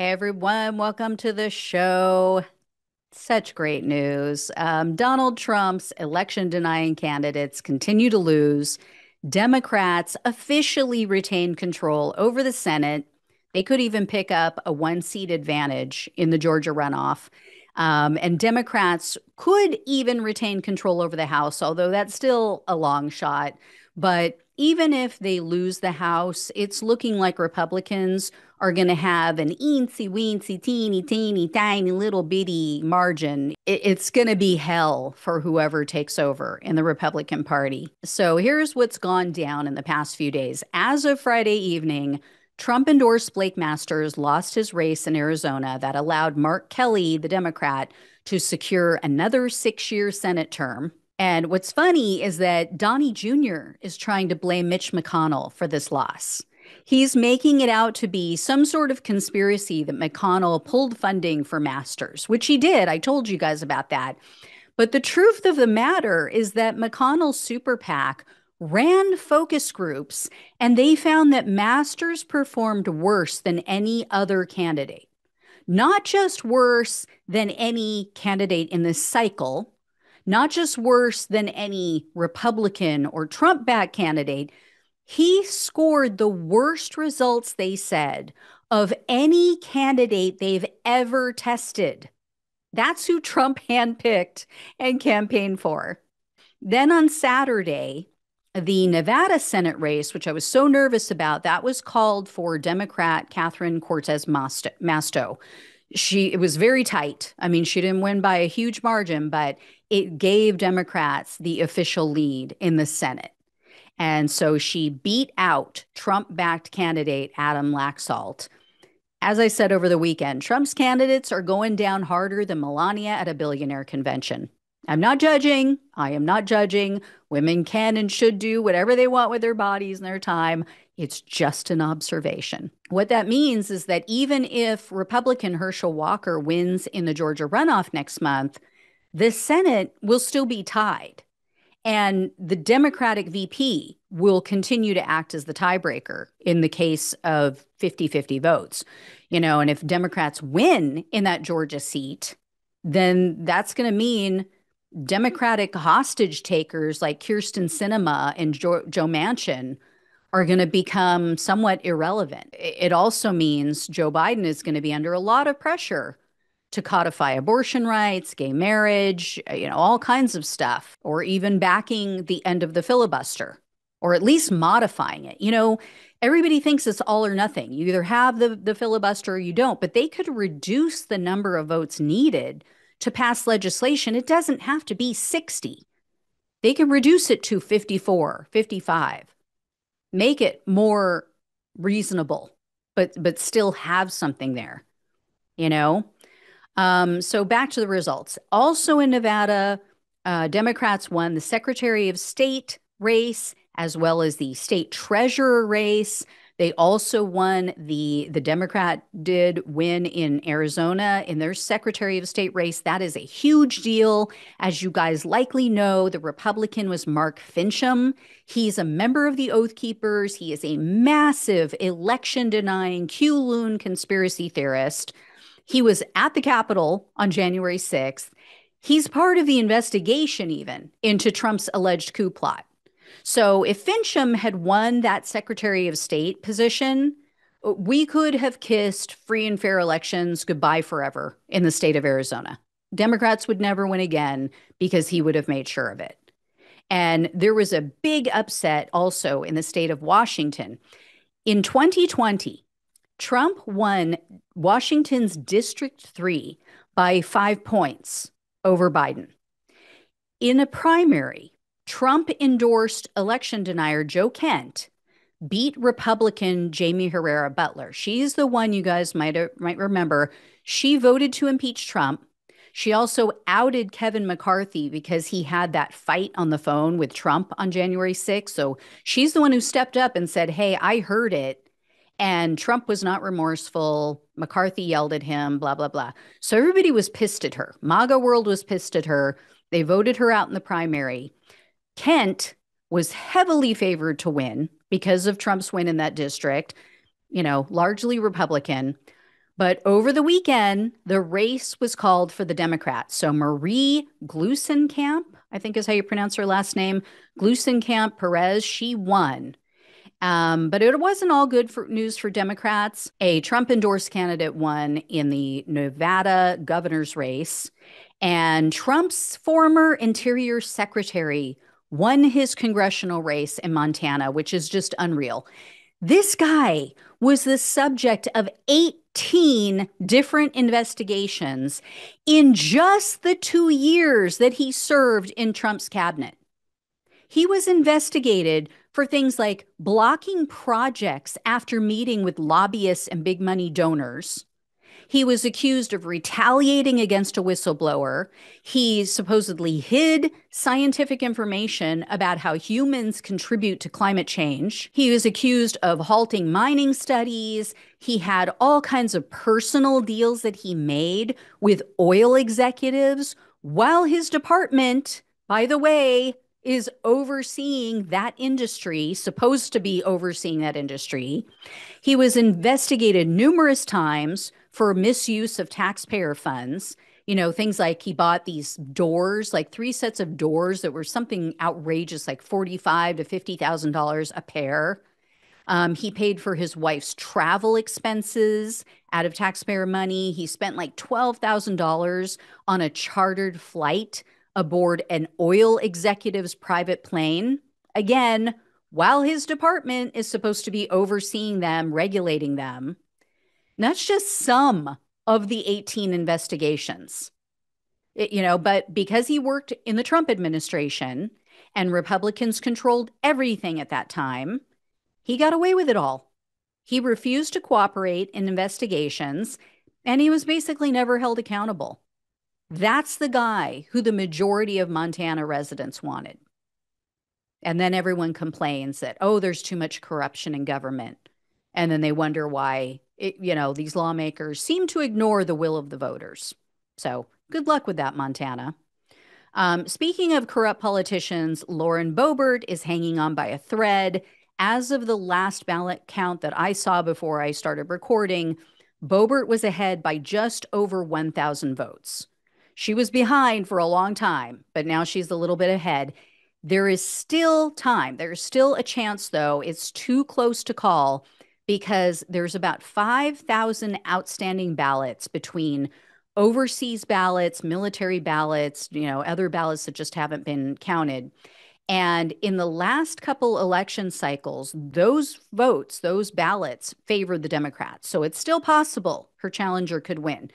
Hey everyone, welcome to the show. Such great news. Donald Trump's election denying candidates continue to lose. Democrats officially retain control over the Senate. They could even pick up a one-seat advantage in the Georgia runoff. And Democrats could even retain control over the House, although that's still a long shot. But even if they lose the House, it's looking like Republicans are going to have an eensy weensy teeny tiny little bitty margin. It's going to be hell for whoever takes over in the Republican Party. So here's what's gone down in the past few days. As of Friday evening, Trump endorsed Blake Masters lost his race in Arizona that allowed Mark Kelly, the Democrat, to secure another 6-year Senate term. And what's funny is that Donnie Jr. is trying to blame Mitch McConnell for this loss. He's making it out to be some sort of conspiracy that McConnell pulled funding for Masters, which he did. I told you guys about that. But the truth of the matter is that McConnell's super PAC ran focus groups and they found that Masters performed worse than any other candidate. Not just worse than any candidate in this cycle, not just worse than any Republican or Trump backed candidate. He scored the worst results, they said, of any candidate they've ever tested. That's who Trump handpicked and campaigned for. Then on Saturday, the Nevada Senate race, which I was so nervous about, that was called for Democrat Catherine Cortez Masto. It was very tight. I mean, she didn't win by a huge margin, but it gave Democrats the official lead in the Senate. And so she beat out Trump-backed candidate Adam Laxalt. As I said over the weekend, Trump's candidates are going down harder than Melania at a billionaire convention. I'm not judging. I am not judging. Women can and should do whatever they want with their bodies and their time. It's just an observation. What that means is that even if Republican Herschel Walker wins in the Georgia runoff next month, the Senate will still be tied. And the Democratic VP will continue to act as the tiebreaker in the case of 50-50 votes. And if Democrats win in that Georgia seat, then that's going to mean Democratic hostage takers like Kyrsten Sinema and Joe Manchin are going to become somewhat irrelevant. It also means Joe Biden is going to be under a lot of pressure to codify abortion rights, gay marriage, all kinds of stuff, or even backing the end of the filibuster, or at least modifying it. Everybody thinks it's all or nothing. You either have the filibuster or you don't, but they could reduce the number of votes needed to pass legislation. It doesn't have to be 60. They can reduce it to 54, 55, make it more reasonable, but still have something there, you know? So back to the results. Also in Nevada, Democrats won the Secretary of State race as well as the state treasurer race. They also won the Democrat did win in Arizona in their Secretary of State race. That is a huge deal. As you guys likely know, the Republican was Mark Fincham. He's a member of the Oath Keepers. He is a massive election denying Q-loon conspiracy theorist. He was at the Capitol on January 6th. He's part of the investigation even into Trump's alleged coup plot. So if Fincham had won that Secretary of State position, we could have kissed free and fair elections goodbye forever in the state of Arizona. Democrats would never win again because he would have made sure of it. And there was a big upset also in the state of Washington. In 2020, Trump won Washington's District 3 by 5 points over Biden. In a primary, Trump endorsed election denier Joe Kent beat Republican Jamie Herrera Butler. She's the one you guys might remember. She voted to impeach Trump. She also outed Kevin McCarthy because he had that fight on the phone with Trump on January 6th. So she's the one who stepped up and said, hey, I heard it. And Trump was not remorseful. McCarthy yelled at him, blah, blah, blah. So everybody was pissed at her. MAGA world was pissed at her. They voted her out in the primary. Kent was heavily favored to win because of Trump's win in that district, largely Republican. But over the weekend, the race was called for the Democrats. So Marie Glusenkamp, I think is how you pronounce her last name, Glusenkamp Perez, she won. But it wasn't all good news for Democrats. A Trump endorsed candidate won in the Nevada governor's race, and Trump's former Interior Secretary won his congressional race in Montana, which is just unreal. This guy was the subject of 18 different investigations in just the 2 years that he served in Trump's cabinet. He was investigated for things like blocking projects after meeting with lobbyists and big money donors. He was accused of retaliating against a whistleblower. He supposedly hid scientific information about how humans contribute to climate change. He was accused of halting mining studies. He had all kinds of personal deals that he made with oil executives while his department, by the way, is overseeing that industry, supposed to be overseeing that industry. He was investigated numerous times for misuse of taxpayer funds. You know, things like he bought these doors, like 3 sets of doors that were something outrageous, like $45,000 to $50,000 a pair. He paid for his wife's travel expenses out of taxpayer money. He spent like $12,000 on a chartered flight aboard an oil executive's private plane. Again, while his department is supposed to be overseeing them, regulating them. And that's just some of the 18 investigations. But because he worked in the Trump administration and Republicans controlled everything at that time, he got away with it all. He refused to cooperate in investigations, and he was basically never held accountable. That's the guy who the majority of Montana residents wanted. And then everyone complains that, oh, there's too much corruption in government. And then they wonder why, these lawmakers seem to ignore the will of the voters. So good luck with that, Montana. Speaking of corrupt politicians, Lauren Boebert is hanging on by a thread. As of the last ballot count that I saw before I started recording, Boebert was ahead by just over 1,000 votes. She was behind for a long time, but now she's a little bit ahead. There is still time. There's still a chance, though. It's too close to call because there's about 5,000 outstanding ballots between overseas ballots, military ballots, other ballots that just haven't been counted. And in the last couple election cycles, those votes, those ballots favored the Democrats. So it's still possible her challenger could win.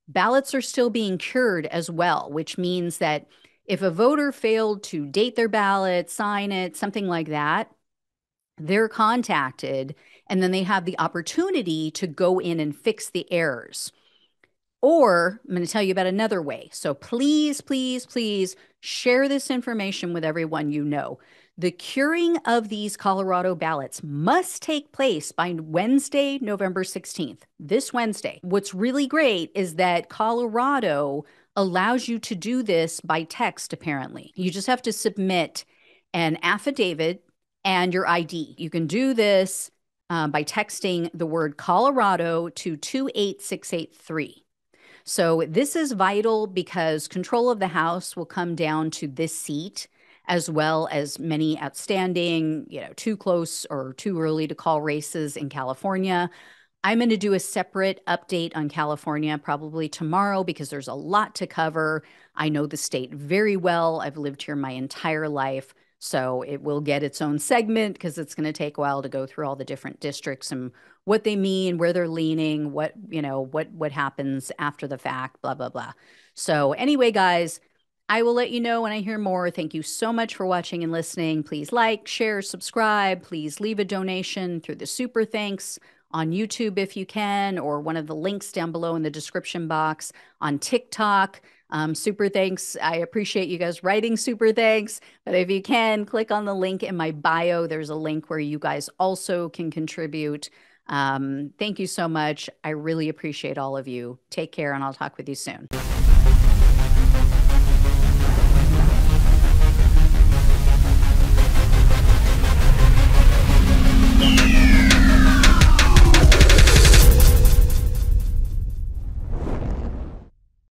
Ballots are still being cured as well, which means that if a voter failed to date their ballot, sign it, something like that, they're contacted and then they have the opportunity to go in and fix the errors. Or I'm going to tell you about another way. So please, please, please share this information with everyone you know. The curing of these Colorado ballots must take place by Wednesday, November 16th, this Wednesday. What's really great is that Colorado allows you to do this by text, apparently. You just have to submit an affidavit and your ID. You can do this by texting the word Colorado to 28683. So this is vital because control of the House will come down to this seat, as well as many outstanding, too close or too early to call races in California. I'm going to do a separate update on California probably tomorrow because there's a lot to cover. I know the state very well. I've lived here my entire life. So it will get its own segment because it's going to take a while to go through all the different districts and what they mean, where they're leaning, what happens after the fact, blah, blah, blah. So anyway, guys, I will let you know when I hear more. Thank you so much for watching and listening. Please like, share, subscribe. Please leave a donation through the Super Thanks on YouTube if you can, or one of the links down below in the description box on TikTok. Super thanks. I appreciate you guys writing super thanks. But if you can, click on the link in my bio. There's a link where you guys also can contribute. Thank you so much. I really appreciate all of you. Take care, and I'll talk with you soon.